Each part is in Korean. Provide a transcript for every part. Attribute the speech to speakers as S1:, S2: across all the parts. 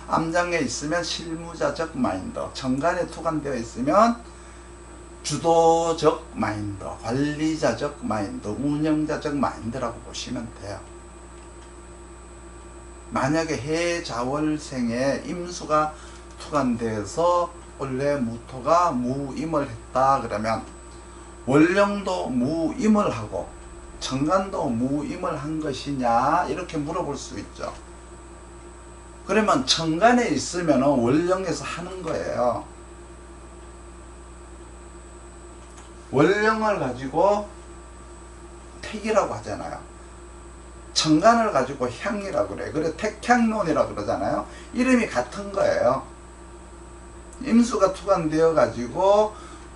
S1: 암장에 있으면 실무자적 마인드, 정관에 투관되어 있으면 주도적 마인드, 관리자적 마인드, 운영자적 마인드라고 보시면 돼요. 만약에 해자월생에 임수가 투관돼서 원래 무토가 무임을 했다 그러면 월령도 무임을 하고 정관도 무임을 한 것이냐 이렇게 물어볼 수 있죠. 그러면 정관에 있으면 월령에서 하는 거예요. 월령을 가지고 택이라고 하잖아요. 정관을 가지고 향이라고 그래요. 그래 택향론이라고 그러잖아요. 이름이 같은 거예요. 임수가 투관되어 가지고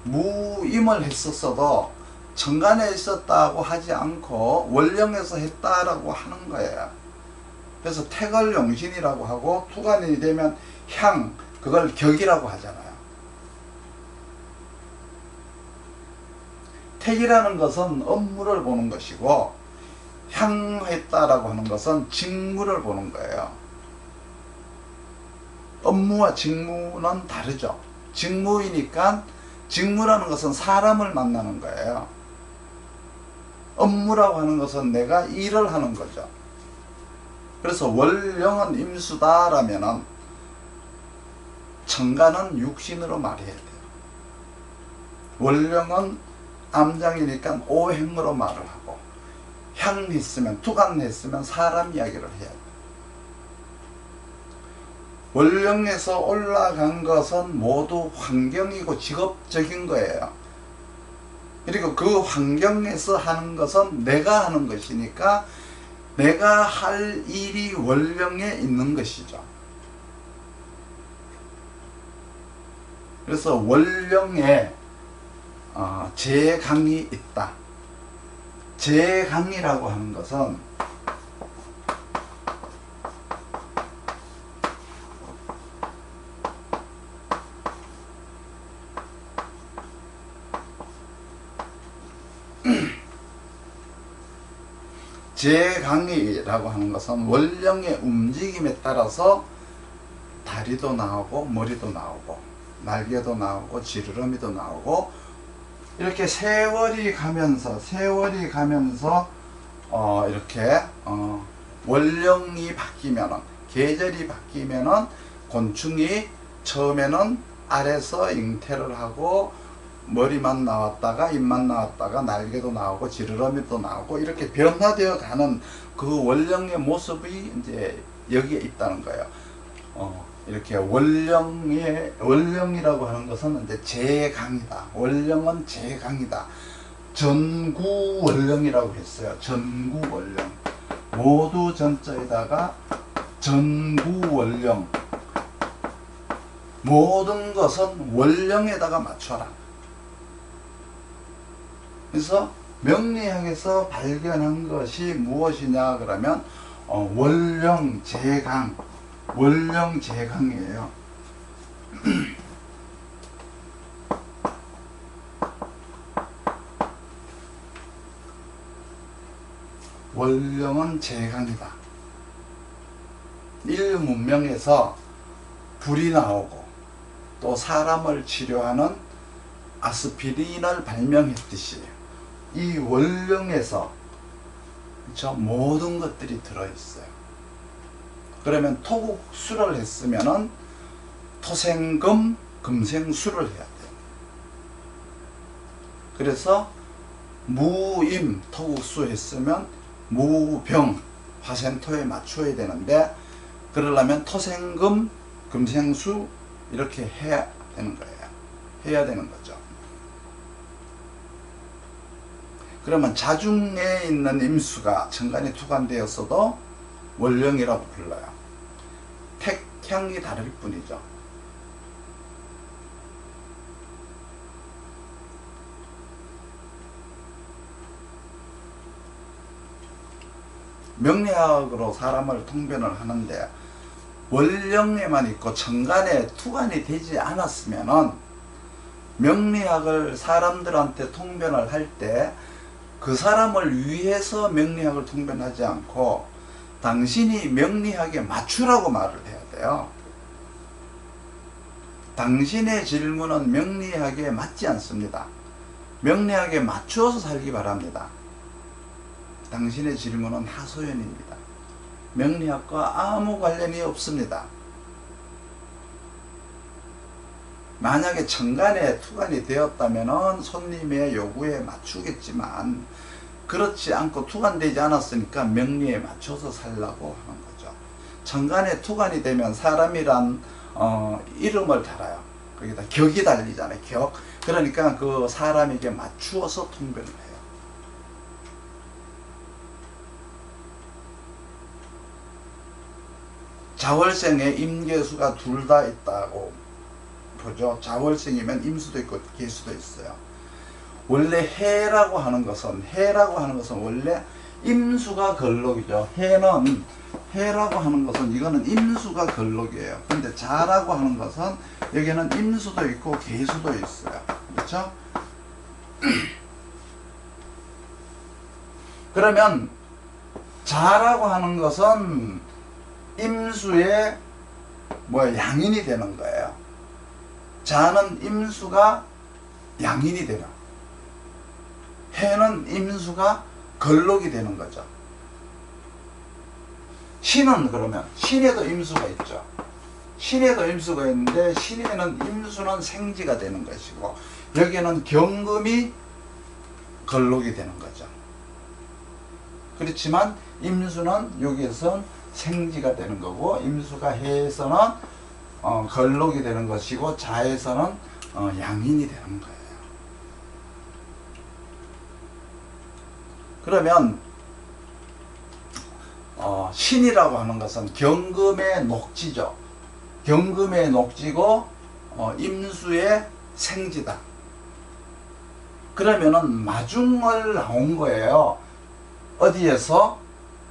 S1: 무임을 했었어도 정관에 있었다고 하지 않고 월령에서 했다라고 하는 거예요. 그래서 택을 용신이라고 하고 투관이 되면 향, 그걸 격이라고 하잖아요. 택이라는 것은 업무를 보는 것이고 향했다라고 하는 것은 직무를 보는 거예요. 업무와 직무는 다르죠. 직무이니까 직무라는 것은 사람을 만나는 거예요. 업무라고 하는 것은 내가 일을 하는 거죠. 그래서 월령은 임수다라면은 정관은 육신으로 말해야 돼요. 월령은 암장이니까 오행으로 말을 하고 향했으면 투관했으면 사람 이야기를 해야 돼요. 월령에서 올라간 것은 모두 환경이고 직업적인 거예요. 그리고 그 환경에서 하는 것은 내가 하는 것이니까 내가 할 일이 월령에 있는 것이죠. 그래서 월령에 재강이 있다. 재강이라고 하는 것은 재강이라고 하는 것은 월령의 움직임에 따라서 다리도 나오고 머리도 나오고 날개도 나오고 지느러미도 나오고 이렇게 세월이 가면서 이렇게 월령이 바뀌면은 계절이 바뀌면은 곤충이 처음에는 알에서 잉태를 하고 머리만 나왔다가 입만 나왔다가 날개도 나오고 지느러미도 나오고 이렇게 변화되어 가는 그 월령의 모습이 이제 여기에 있다는 거예요. 이렇게 월령이라고 하는 것은 이제 재강이다. 월령은 재강이다. 전구월령이라고 했어요. 전구월령. 모두 전자에다가 전구월령. 모든 것은 월령에다가 맞춰라. 그래서 명리학에서 발견한 것이 무엇이냐 그러면 월령 재강, 월령 재강이에요. 월령은 재강이다. 일문명에서 불이 나오고 또 사람을 치료하는 아스피린을 발명했듯이 이 월령에서 모든 것들이 들어있어요. 그러면 토국수를 했으면은 토생금, 금생수를 해야 돼요. 그래서 무임, 토국수 했으면 무병, 화생토에 맞춰야 되는데 그러려면 토생금, 금생수 이렇게 해야 되는 거예요. 해야 되는 거죠. 그러면 자중에 있는 임수가 정관에 투관되었어도 월령이라고 불러요. 택향이 다를 뿐이죠. 명리학으로 사람을 통변을 하는데 월령에만 있고 정관에 투관이 되지 않았으면은 명리학을 사람들한테 통변을 할 때 그 사람을 위해서 명리학을 통변하지 않고 당신이 명리학에 맞추라고 말을 해야 돼요. 거예요. 당신의 질문은 명리학에 맞지 않습니다. 명리학에 맞추어서 살기 바랍니다. 당신의 질문은 하소연입니다. 명리학과 아무 관련이 없습니다. 만약에 천간에 투간이 되었다면 손님의 요구에 맞추겠지만 그렇지 않고 투간되지 않았으니까 명리에 맞춰서 살라고 하는 거죠. 천간에 투간이 되면 사람이란 이름을 달아요. 거기다 격이 달리잖아요. 격. 그러니까 그 사람에게 맞추어서 통변을 해요. 자월생에 임계수가 둘 다 있다고 보죠. 자월생이면 임수도 있고 계수도 있어요. 원래 해라고 하는 것은 원래 임수가 걸록이죠. 해라고 하는 것은 이거는 임수가 걸록이에요. 근데 자라고 하는 것은 여기는 임수도 있고 계수도 있어요. 그렇죠? 그러면 자라고 하는 것은 임수의 양인이 되는 거예요. 자는 임수가 양인이 되는, 해는 임수가 걸록이 되는 거죠. 신은 그러면 신에도 임수가 있죠. 신에도 임수가 있는데 신에는 임수는 생지가 되는 것이고 여기는 경금이 걸록이 되는 거죠. 그렇지만 임수는 여기에선 생지가 되는 거고 임수가 해에서는 걸록이 되는 것이고 자에서는 양인이 되는 거예요. 그러면 신이라고 하는 것은 경금의 녹지죠. 경금의 녹지고 임수의 생지다. 그러면은 마중을 나온 거예요. 어디에서?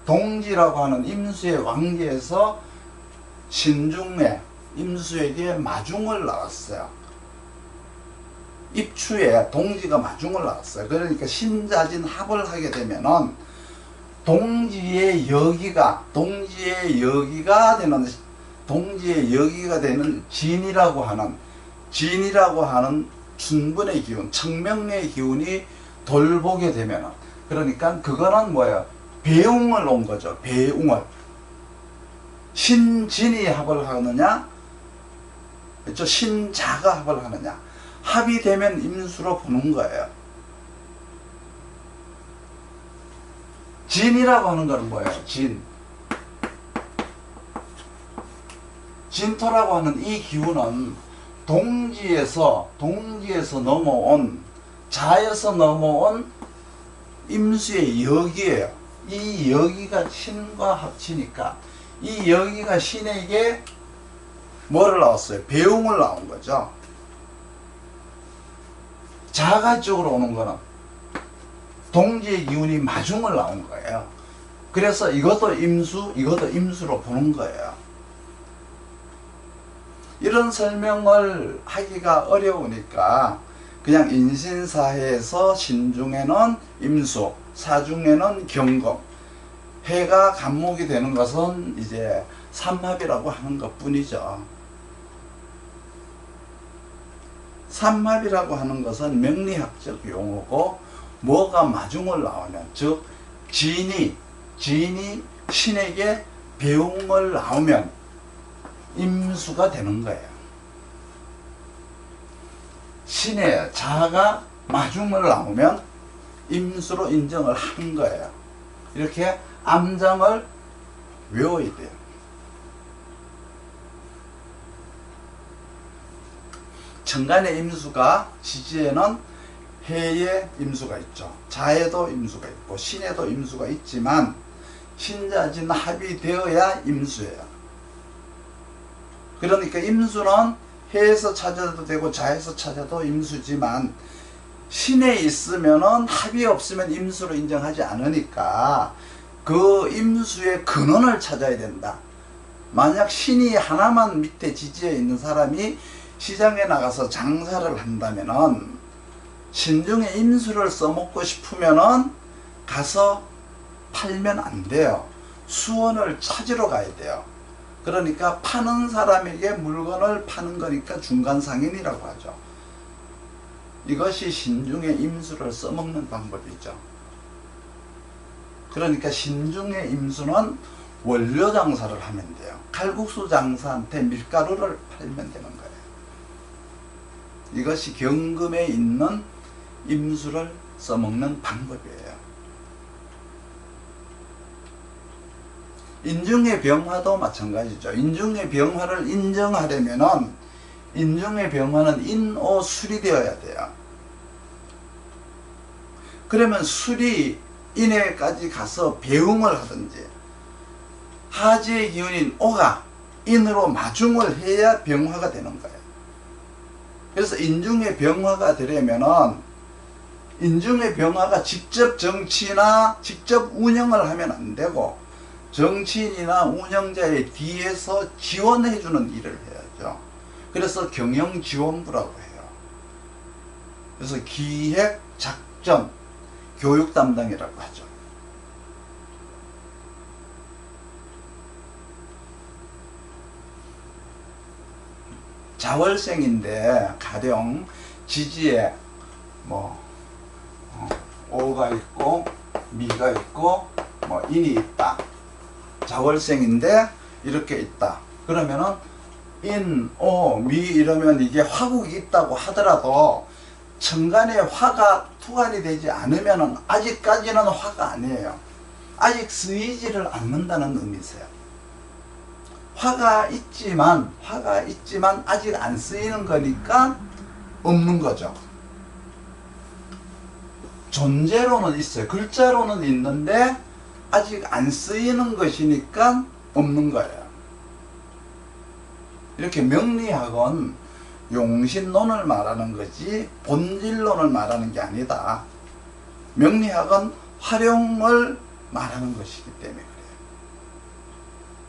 S1: 동지라고 하는 임수의 왕기에서 신중에 임수에게 마중을 나왔어요. 입추에 동지가 마중을 나왔어요. 그러니까 신자진 합을 하게 되면은 동지의 여기가 되는 진이라고 하는 충분의 기운, 청명의 기운이 돌보게 되면은, 그러니까 그거는 뭐예요? 배웅을 온 거죠. 배웅을. 신진이 합을 하느냐, 그렇죠? 신자가 합을 하느냐. 합이 되면 임수로 보는 거예요. 진이라고 하는 건 뭐예요? 진토라고 하는 이 기운은 동지에서 넘어온, 자에서 넘어온 임수의 여기예요. 이 여기가 신과 합치니까 이 여기가 신에게 뭐를 나왔어요? 배웅을 나온 거죠. 자가 쪽으로 오는 거는 동지의 기운이 마중을 나온 거예요. 그래서 이것도 임수로 보는 거예요. 이런 설명을 하기가 어려우니까 그냥 인신사해에서 신중에는 임수, 사중에는 경금, 해가 간목이 되는 것은 이제 삼합이라고 하는 것 뿐이죠. 삼합이라고 하는 것은 명리학적 용어고, 뭐가 마중을 나오면, 즉 진이 신에게 배웅을 나오면 임수가 되는 거예요. 신의 자가 마중을 나오면 임수로 인정을 하는 거예요. 이렇게 암장을 외워야 돼요. 천간의 임수가 지지에는 해에 임수가 있죠. 자에도 임수가 있고 신에도 임수가 있지만 신자진 합이 되어야 임수예요. 그러니까 임수는 해에서 찾아도 되고 자에서 찾아도 임수지만 신에 있으면은 합이 없으면 임수로 인정하지 않으니까 그 임수의 근원을 찾아야 된다. 만약 신이 하나만 밑에 지지에 있는 사람이 시장에 나가서 장사를 한다면은 신중에 임수를 써먹고 싶으면은 가서 팔면 안 돼요. 수원을 찾으러 가야 돼요. 그러니까 파는 사람에게 물건을 파는 거니까 중간상인이라고 하죠. 이것이 신중의 임수를 써먹는 방법이죠. 그러니까 신중의 임수는 원료 장사를 하면 돼요. 칼국수 장사한테 밀가루를 팔면 되는 거예요. 이것이 경금에 있는 임수를 써먹는 방법이에요. 인중의 병화도 마찬가지죠. 인중의 병화를 인정하려면은 인중의 병화는 인오술이 되어야 돼요. 그러면 술이 인에까지 가서 배웅을 하든지 하지의 기운인 오가 인으로 마중을 해야 병화가 되는 거예요. 그래서 인중의 병화가 되려면은 인중의 병화가 직접 정치나 직접 운영을 하면 안 되고 정치인이나 운영자의 뒤에서 지원해 주는 일을 해야죠. 그래서 경영지원부라고 해요. 그래서 기획, 작전, 교육 담당이라고 하죠. 자월생인데 가령 지지에 오가 있고 미가 있고 인이 있다. 자월생인데 이렇게 있다. 그러면은 인, 오, 미 이러면 이게 화국이 있다고 하더라도 천간에 화가 투관이 되지 않으면은 아직까지는 화가 아니에요. 아직 쓰이지를 않는다는 의미세요. 화가 있지만 아직 안 쓰이는 거니까 없는 거죠. 존재로는 있어요. 글자로는 있는데 아직 안 쓰이는 것이니까 없는 거예요. 이렇게 명리학은 용신론을 말하는 거지 본질론을 말하는 게 아니다. 명리학은 활용을 말하는 것이기 때문에 그래요.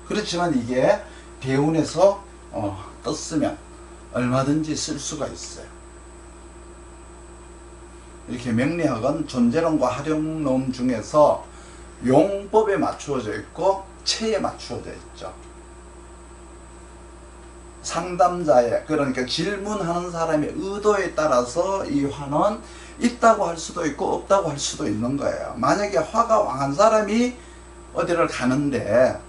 S1: 그렇지만 이게 대운에서 떴으면 얼마든지 쓸 수가 있어요. 이렇게 명리학은 존재론과 활용론 중에서 용법에 맞추어져 있고 체에 맞추어져 있죠. 상담자의 그러니까 질문하는 사람의 의도에 따라서 이 화는 있다고 할 수도 있고 없다고 할 수도 있는 거예요. 만약에 화가 왕한 사람이 어디를 가는데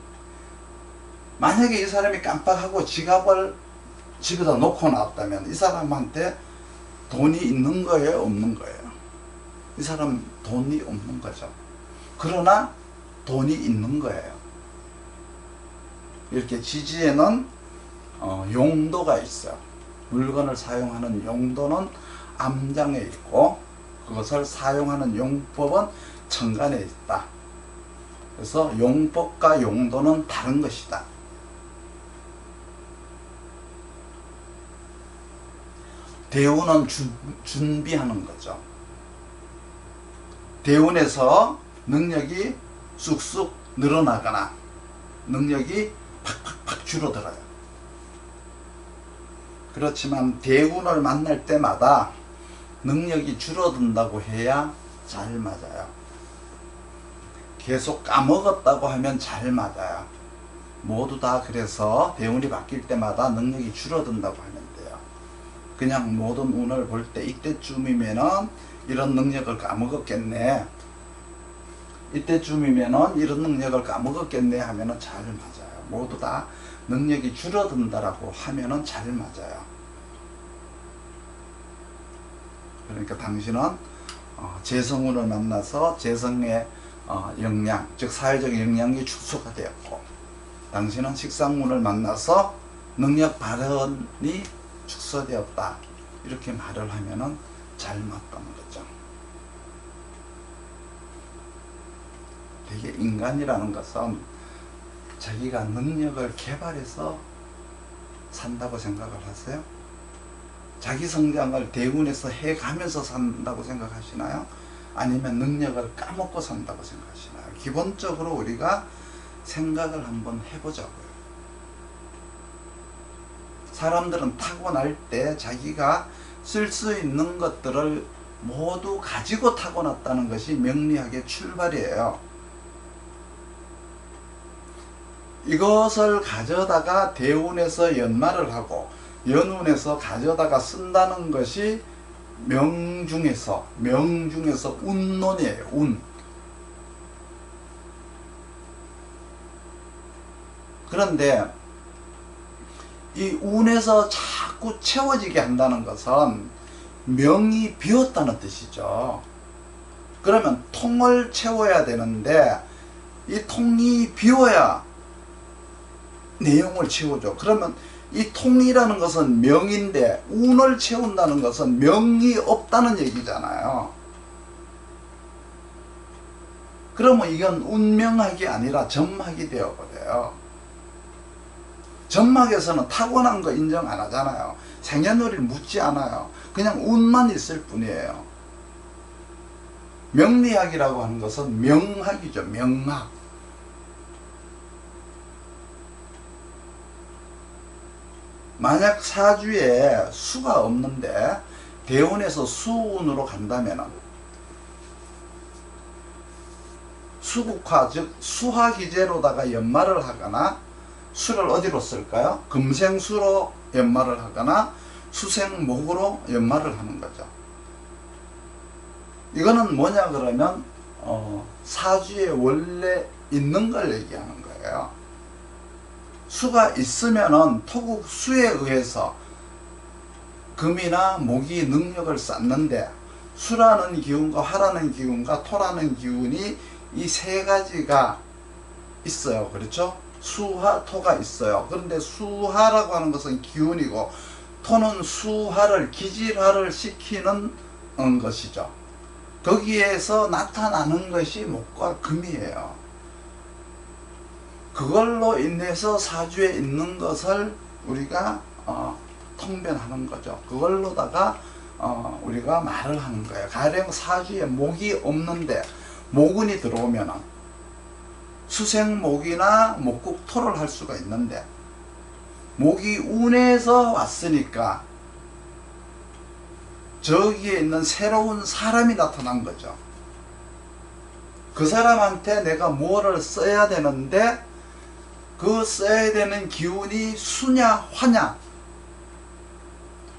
S1: 만약에 이 사람이 깜빡하고 지갑을 집에다 놓고 나왔다면 이 사람한테 돈이 있는 거예요? 없는 거예요? 이 사람 돈이 없는 거죠. 그러나 돈이 있는 거예요. 이렇게 지지에는 용도가 있어요. 물건을 사용하는 용도는 암장에 있고 그것을 사용하는 용법은 천간에 있다. 그래서 용법과 용도는 다른 것이다. 대운은 준비하는 거죠. 대운에서 능력이 쑥쑥 늘어나거나 능력이 팍팍팍 줄어들어요. 그렇지만 대운을 만날 때마다 능력이 줄어든다고 해야 잘 맞아요. 계속 까먹었다고 하면 잘 맞아요. 모두 다 그래서 대운이 바뀔 때마다 능력이 줄어든다고 하면 돼요. 그냥 모든 운을 볼 때 이때쯤이면은 이런 능력을 까먹었겠네. 이때쯤이면은 이런 능력을 까먹었겠네 하면은 잘 맞아요. 모두 다 능력이 줄어든다라고 하면은 잘 맞아요. 그러니까 당신은 재성운을 만나서 재성의 역량, 즉 사회적 역량이 축소가 되었고 당신은 식상운을 만나서 능력 발현이 축소되었다. 이렇게 말을 하면은 잘 맞다는 거죠. 되게 인간이라는 것은 자기가 능력을 개발해서 산다고 생각을 하세요? 자기 성장을 대운에서 해가면서 산다고 생각하시나요? 아니면 능력을 까먹고 산다고 생각하시나요? 기본적으로 우리가 생각을 한번 해보자고요. 사람들은 타고날 때 자기가 쓸 수 있는 것들을 모두 가지고 타고났다는 것이 명리학의 출발이에요. 이것을 가져다가 대운에서 연말을 하고 연운에서 가져다가 쓴다는 것이 명중에서 운론이에요. 운. 그런데 이 운에서 자꾸 채워지게 한다는 것은 명이 비었다는 뜻이죠. 그러면 통을 채워야 되는데 이 통이 비어야 내용을 채우죠. 그러면 이 통이라는 것은 명인데 운을 채운다는 것은 명이 없다는 얘기잖아요. 그러면 이건 운명학이 아니라 점학이 되어버려요. 점학에서는 타고난 거 인정 안 하잖아요. 생년월일 묻지 않아요. 그냥 운만 있을 뿐이에요. 명리학이라고 하는 것은 명학이죠. 명학. 만약 사주에 수가 없는데 대운에서 수운으로 간다면 수국화, 즉 수화기제로다가 연말을 하거나 수를 어디로 쓸까요? 금생수로 연말을 하거나 수생목으로 연말을 하는 거죠. 이거는 뭐냐 그러면 사주에 원래 있는 걸 얘기하는 거예요. 수가 있으면은 토국 수에 의해서 금이나 목이 능력을 쌓는데 수라는 기운과 화라는 기운과 토라는 기운이 이 세 가지가 있어요. 그렇죠? 수화, 토가 있어요. 그런데 수화라고 하는 것은 기운이고 토는 수화를 기질화를 시키는 것이죠. 거기에서 나타나는 것이 목과 금이에요. 그걸로 인해서 사주에 있는 것을 우리가 통변하는 거죠. 그걸로다가 우리가 말을 하는 거예요. 가령 사주에 목이 없는데 목운이 들어오면은 수생목이나 목국토를 할 수가 있는데 목이 운에서 왔으니까 저기에 있는 새로운 사람이 나타난 거죠. 그 사람한테 내가 뭐를 써야 되는데 그 써야 되는 기운이 수냐 화냐.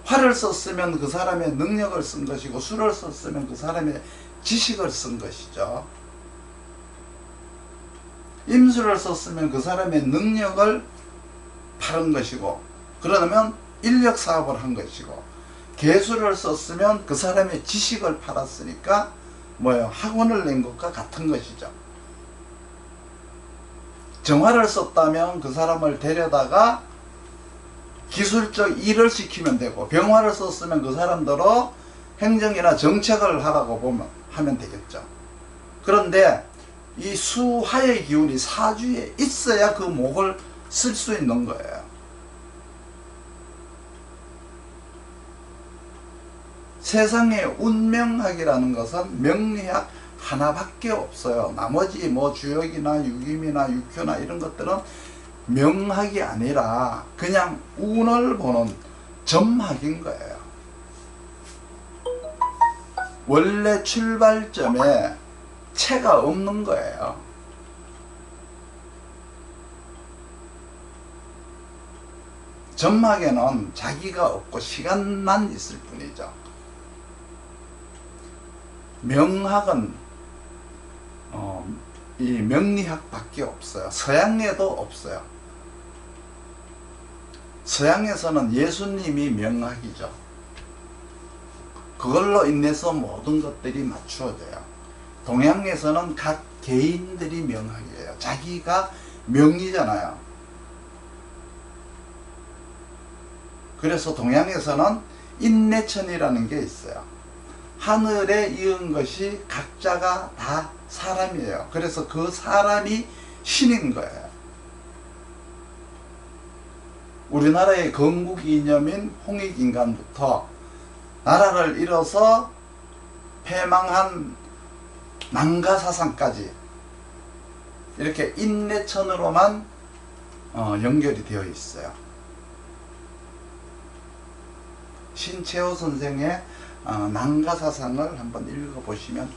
S1: 화를 썼으면 그 사람의 능력을 쓴 것이고 수를 썼으면 그 사람의 지식을 쓴 것이죠. 임수를 썼으면 그 사람의 능력을 팔은 것이고 그러면 인력 사업을 한 것이고 개수를 썼으면 그 사람의 지식을 팔았으니까 뭐예요? 학원을 낸 것과 같은 것이죠. 정화를 썼다면 그 사람을 데려다가 기술적 일을 시키면 되고 병화를 썼으면 그 사람들로 행정이나 정책을 하라고 하면 되겠죠. 그런데 이 수화의 기운이 사주에 있어야 그 목을 쓸 수 있는 거예요. 세상에 운명학이라는 것은 명리학 하나밖에 없어요. 나머지 뭐 주역이나 육임이나 육효나 이런 것들은 명학이 아니라 그냥 운을 보는 점학인 거예요. 원래 출발점에 체가 없는 거예요. 점학에는 자기가 없고 시간만 있을 뿐이죠. 명학은 이 명리학밖에 없어요. 서양에도 없어요. 서양에서는 예수님이 명학이죠. 그걸로 인해서 모든 것들이 맞추어져요. 동양에서는 각 개인들이 명학이에요. 자기가 명이잖아요. 그래서 동양에서는 인내천이라는 게 있어요. 하늘에 이은 것이 각자가 다 사람이에요. 그래서 그 사람이 신인 거예요. 우리나라의 건국 이념인 홍익인간부터 나라를 잃어서 패망한 난가사상까지 이렇게 인내천으로만 연결이 되어 있어요. 신채호 선생의 난가사상을 한번 읽어보시면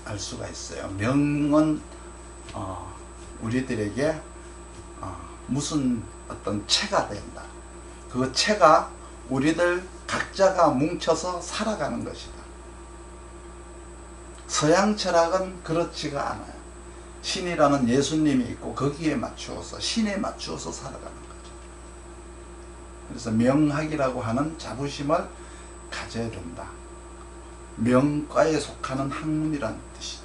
S1: 알 수가 있어요. 명은 우리들에게 무슨 어떤 체가 된다. 그 체가 우리들 각자가 뭉쳐서 살아가는 것이다. 서양 철학은 그렇지가 않아요. 신이라는 예수님이 있고 거기에 맞추어서 신에 맞추어서 살아가는 거죠. 그래서 명학이라고 하는 자부심을 가져야 된다. 명과에 속하는 학문이란 뜻이죠.